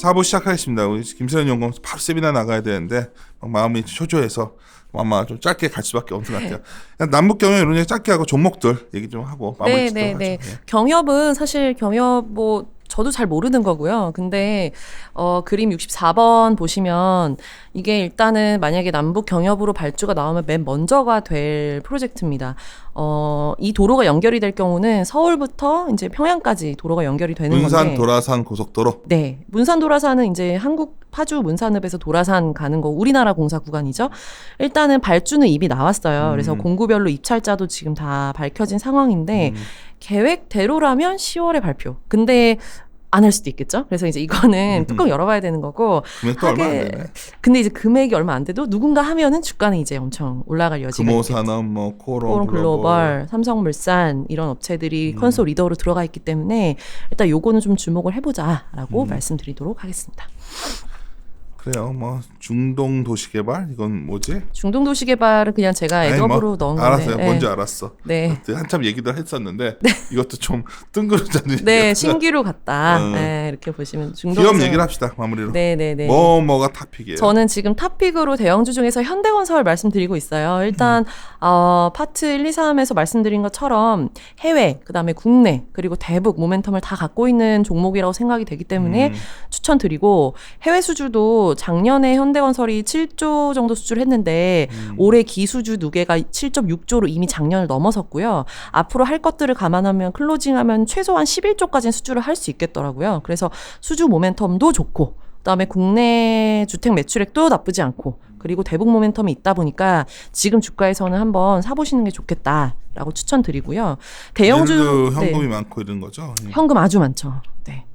사부 시작하겠습니다. 우리 김세현 연구원 바로 세미나 나가야 되는데 마음이 초조해서 아마 좀 짧게 갈 수밖에 없는 것 같아요. 남북 경협 이런 얘기 짧게 하고 종목들 얘기 좀 하고 마무리 짓도록 하죠. 네. 경협은 사실 경협 저도 잘 모르는 거고요. 근데 그림 64번 보시면 이게 일단은 만약에 남북 경협으로 발주가 나오면 맨 먼저가 될 프로젝트입니다. 이 도로가 연결이 될 경우는 서울부터 이제 평양까지 도로가 연결이 되는 건데. 문산 도라산 고속도로. 네, 문산 도라산은 이제 한국 파주 문산읍에서 도라산 가는 거 우리나라 공사 구간이죠. 일단은 발주는 이미 나왔어요. 그래서 공구별로 입찰자도 지금 다 밝혀진 상황인데 계획대로라면 10월에 발표. 근데 안 할 수도 있겠죠. 그래서 이제 이거는 뚜껑 열어봐야 되는 거고. 금액도 얼마 안 되네. 근데 이제 금액이 얼마 안 돼도 누군가 하면은 주가는 이제 엄청 올라갈 여지가 있겠죠. 금호산업, 뭐 코론 글로벌, 삼성물산 이런 업체들이 컨솔 리더로 들어가 있기 때문에 일단 요거는 좀 주목을 해보자라고 말씀드리도록 하겠습니다. 그래요. 뭐 중동 도시개발 이건 뭐지? 중동 도시개발은 그냥 제가 애드업으로 넣은 건데. 알았어요. 뭔지 알았어. 네. 한참 얘기도 했었는데 이것도 좀 뜬구름잡는. 네, 신기루 같다. 네, 이렇게 보시면 중동. 기업 얘기를 합시다. 마무리로. 네네네. 뭐가 탑픽이에요? 저는 지금 탑픽으로 대형주 중에서 현대건설 말씀드리고 있어요. 일단 파트 1, 2, 3에서 말씀드린 것처럼 해외, 그다음에 국내, 그리고 대북 모멘텀을 다 갖고 있는 종목이라고 생각이 되기 때문에 추천드리고 해외 수주도 작년에 현대건설이 7조 정도 수주를 했는데 올해 기수주 누계가 7.6조로 이미 작년을 넘어섰고요. 앞으로 할 것들을 감안하면 클로징하면 최소한 11조까지는 수주를 할 수 있겠더라고요. 그래서 수주 모멘텀도 좋고 그다음에 국내 주택 매출액도 나쁘지 않고 그리고 대북 모멘텀이 있다 보니까 지금 주가에서는 한번 사보시는 게 좋겠다라고 추천드리고요. 대형주 현금이 많고 이런 거죠? 현금 아주 많죠. 네.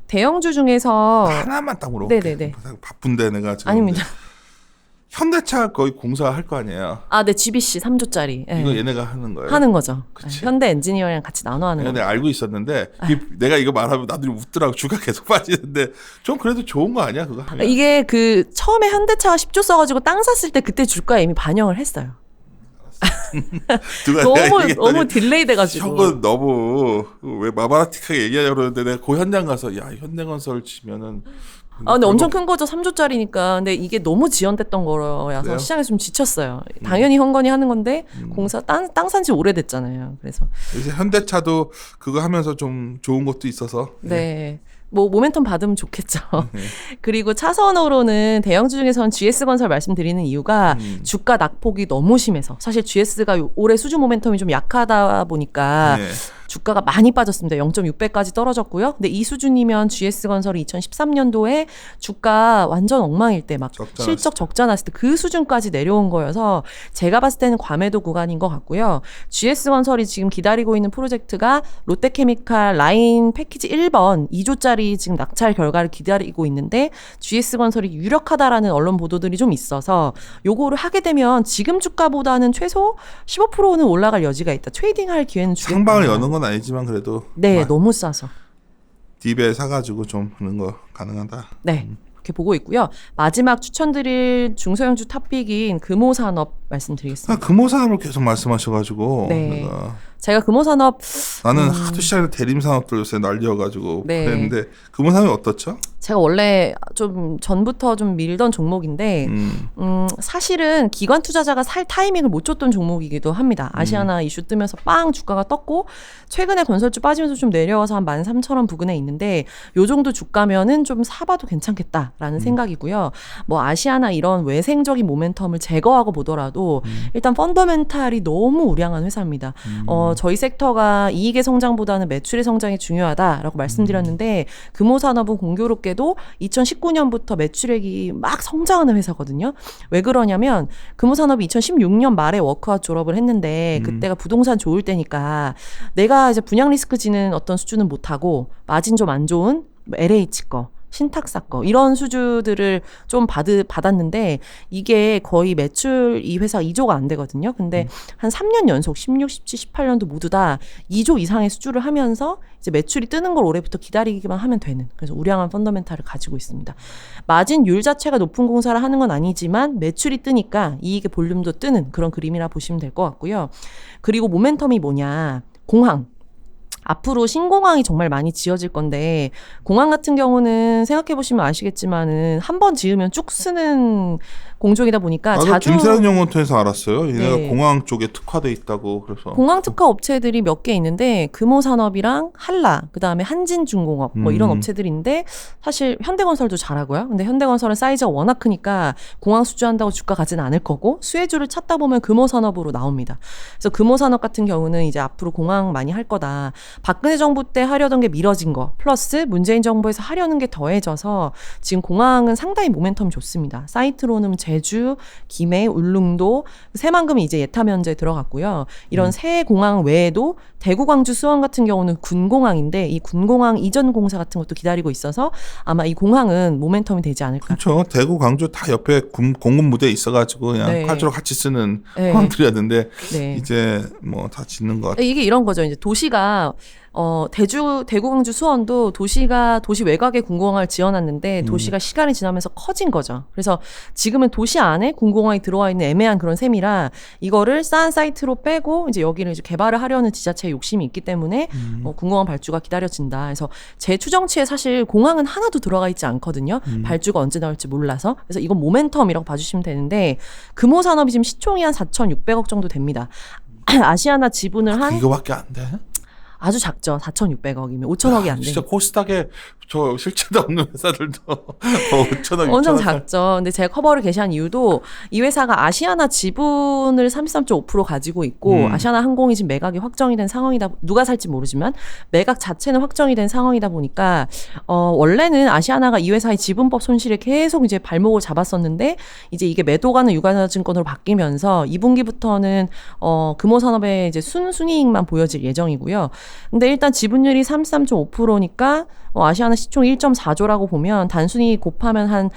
대형주 중에서 하나만 딱 물어볼게요. 네네네. 바쁜데 내가 지금. 아닙니다. 현대차 거의 공사할 거 아니에요? 아, 네, GBC 3조짜리. 네. 이거 얘네가 하는 거예요? 하는 거죠. 그치. 현대 엔지니어링 같이 나눠 하는 거예요. 내가 알고 있었는데 내가 이거 말하면 나들이 웃더라고. 주가 계속 빠지는데 좀 그래도 좋은 거 아니야 그거 하면? 이게 처음에 현대차가 10조 써가지고 땅 샀을 때 그때 주가에 이미 반영을 했어요. 너무 딜레이 돼가지고. 형은 너무 왜 마바라틱하게 얘기하려고 그러는데 내가 그 현장 가서 야 현대건설 치면은 근데 엄청 큰 거죠. 3조짜리니까. 근데 이게 너무 지연됐던 거라서 그래요? 시장에서 좀 지쳤어요. 당연히 현건이 하는 건데 공사 땅 산지 오래됐잖아요. 그래서 이제 현대차도 그거 하면서 좀 좋은 것도 있어서. 네. 모멘텀 받으면 좋겠죠. 그리고 차선으로는 대형주 중에서는 GS건설 말씀드리는 이유가 주가 낙폭이 너무 심해서 사실 GS가 올해 수주 모멘텀이 좀 약하다 보니까 주가가 많이 빠졌습니다. 0.6배까지 떨어졌고요. 근데 이 수준이면 GS건설이 2013년도에 주가 완전 엉망일 때 막 실적 적자 났을 때 그 수준까지 내려온 거여서 제가 봤을 때는 과매도 구간인 것 같고요. GS건설이 지금 기다리고 있는 프로젝트가 롯데케미칼 라인 패키지 1번 2조짜리 지금 낙찰 결과를 기다리고 있는데 GS건설이 유력하다라는 언론 보도들이 좀 있어서 요거를 하게 되면 지금 주가보다는 최소 15%는 올라갈 여지가 있다. 트레이딩할 기회는 주겠다. 상방을 여는 건 아니지만 그래도 네, 너무 싸서 딥에 사가지고 좀 하는 거 가능하다. 네, 그렇게 보고 있고요. 마지막 추천드릴 중소형주 탑픽인 금호산업 말씀드리겠습니다. 금호산업을 계속 말씀하셔가지고 네. 제가 금호산업 나는 하도 시장에 대림산업들 요새 날려가지고 그랬는데 금호산업이 어떻죠? 제가 원래 좀 전부터 좀 밀던 종목인데 사실은 기관 투자자가 살 타이밍을 못 줬던 종목이기도 합니다. 아시아나 이슈 뜨면서 빵 주가가 떴고 최근에 건설주 빠지면서 좀 내려와서 한 13,000원 부근에 있는데 요 정도 주가면은 좀 사봐도 괜찮겠다라는 생각이고요. 뭐 아시아나 이런 외생적인 모멘텀을 제거하고 보더라도 일단 펀더멘탈이 너무 우량한 회사입니다. 저희 섹터가 이익의 성장보다는 매출의 성장이 중요하다라고 말씀드렸는데 금호산업은 공교롭게도 2019년부터 매출액이 막 성장하는 회사거든요. 왜 그러냐면 금호산업이 2016년 말에 워크아웃 졸업을 했는데 그때가 부동산 좋을 때니까 내가 이제 분양 리스크 지는 어떤 수준은 못하고 마진 좀 안 좋은 LH 거 신탁사 거 이런 수주들을 좀 받았는데 이게 거의 매출 이 회사 2조가 안 되거든요. 근데 한 3년 연속 16, 17, 18년도 모두 다 2조 이상의 수주를 하면서 이제 매출이 뜨는 걸 올해부터 기다리기만 하면 되는 그래서 우량한 펀더멘탈을 가지고 있습니다. 마진율 자체가 높은 공사를 하는 건 아니지만 매출이 뜨니까 이익의 볼륨도 뜨는 그런 그림이라 보시면 될 것 같고요. 그리고 모멘텀이 뭐냐. 공항. 앞으로 신공항이 정말 많이 지어질 건데 공항 같은 경우는 생각해 보시면 아시겠지만은 한 번 지으면 쭉 쓰는 공종이다 보니까 나도 자주 김세현 연구원에서 알았어요. 얘네가 네. 공항 쪽에 특화돼 있다고. 그래서 공항 특화 업체들이 몇 개 있는데 금호산업이랑 한라 그다음에 한진중공업 뭐 이런 업체들인데 사실 현대건설도 잘하고요. 근데 현대건설은 사이즈가 워낙 크니까 공항 수주한다고 주가 가진 않을 거고 수혜주를 찾다 보면 금호산업으로 나옵니다. 그래서 금호산업 같은 경우는 이제 앞으로 공항 많이 할 거다. 박근혜 정부 때 하려던 게 미뤄진 거 플러스 문재인 정부에서 하려는 게 더해져서 지금 공항은 상당히 모멘텀 좋습니다. 사이트로는 제주, 김해, 울릉도, 새만금이 이제 예타 면제 들어갔고요. 이런 새 공항 외에도 대구, 광주, 수원 같은 경우는 군공항인데 이 군공항 이전 공사 같은 것도 기다리고 있어서 아마 이 공항은 모멘텀이 되지 않을까. 그렇죠. 대구, 광주 다 옆에 공군 무대 있어가지고 그냥 네. 활주로 같이 쓰는 네. 공항들이었는데 네. 이제 뭐 다 짓는 것 같아요. 이게 이런 거죠. 이제 도시가 대구, 광주, 수원도 도시가 도시 외곽에 군공항을 지어놨는데 도시가 시간이 지나면서 커진 거죠. 그래서 지금은 도시 안에 군공항이 들어와 있는 애매한 그런 셈이라 이거를 싼 사이트로 빼고 이제 여기를 이제 개발을 하려는 지자체의 욕심이 있기 때문에 군공항 발주가 기다려진다. 그래서 제 추정치에 사실 공항은 하나도 들어가 있지 않거든요. 발주가 언제 나올지 몰라서. 그래서 이건 모멘텀이라고 봐주시면 되는데 금호산업이 지금 시총이 한 4,600억 정도 됩니다. 아시아나 지분을 한 이거밖에 안 돼? 아주 작죠. 4,600억이면 5,000억이 안 돼. 진짜 코스닥에 저 실체도 없는 회사들도 5천억, 엄청 6천억. 작죠. 근데 제가 커버를 게시한 이유도 이 회사가 아시아나 지분을 33.5% 가지고 있고 아시아나 항공이 지금 매각이 확정이 된 상황이다. 누가 살지 모르지만 매각 자체는 확정이 된 상황이다 보니까 원래는 아시아나가 이 회사의 지분법 손실에 계속 이제 발목을 잡았었는데 이제 이게 매도가는 유가증권으로 바뀌면서 2분기부터는 금호산업의 이제 순순이익만 보여질 예정이고요. 근데 일단 지분율이 33.5%니까 아시아나 시총이 1.4조라고 보면 단순히 곱하면 한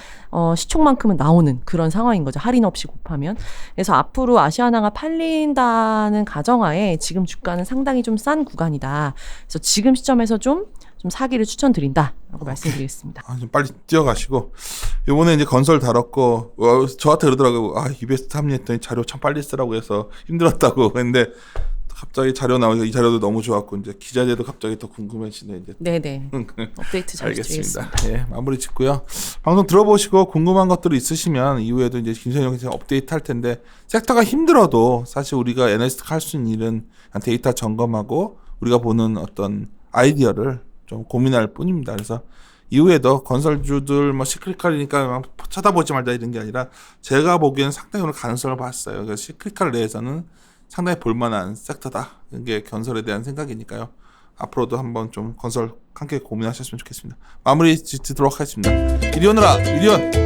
시총만큼은 나오는 그런 상황인 거죠. 할인 없이 곱하면. 그래서 앞으로 아시아나가 팔린다는 가정하에 지금 주가는 상당히 좀 싼 구간이다. 그래서 지금 시점에서 좀 사기를 추천드린다라고 말씀드리겠습니다. 좀 빨리 뛰어가시고 이번에 이제 건설 다뤘고 저한테 그러더라고요. EBS 탐리했더니 자료 참 빨리 쓰라고 해서 힘들었다고 했는데 갑자기 자료 나오니까 이 자료도 너무 좋았고 이제 기자재도 갑자기 더 궁금해지네 이제. 네네. 업데이트 잘 알겠습니다. 드리겠습니다. 예, 마무리 짓고요. 방송 들어보시고 궁금한 것들이 있으시면 이후에도 이제 김선영 기자 업데이트 할 텐데 섹터가 힘들어도 사실 우리가 애널리스트가 할 수 있는 일은 그냥 데이터 점검하고 우리가 보는 어떤 아이디어를 좀 고민할 뿐입니다. 그래서 이후에도 건설주들 뭐 시크릿칼이니까 쳐다보지 말자 이런 게 아니라 제가 보기에는 상당히 오늘 가능성을 봤어요. 그래서 시크릿칼 내에서는 상당히 볼만한 섹터다. 이게 건설에 대한 생각이니까요. 앞으로도 한번 좀 건설 함께 고민하셨으면 좋겠습니다. 마무리 짓도록 하겠습니다. 이리 오너라, 이리 온!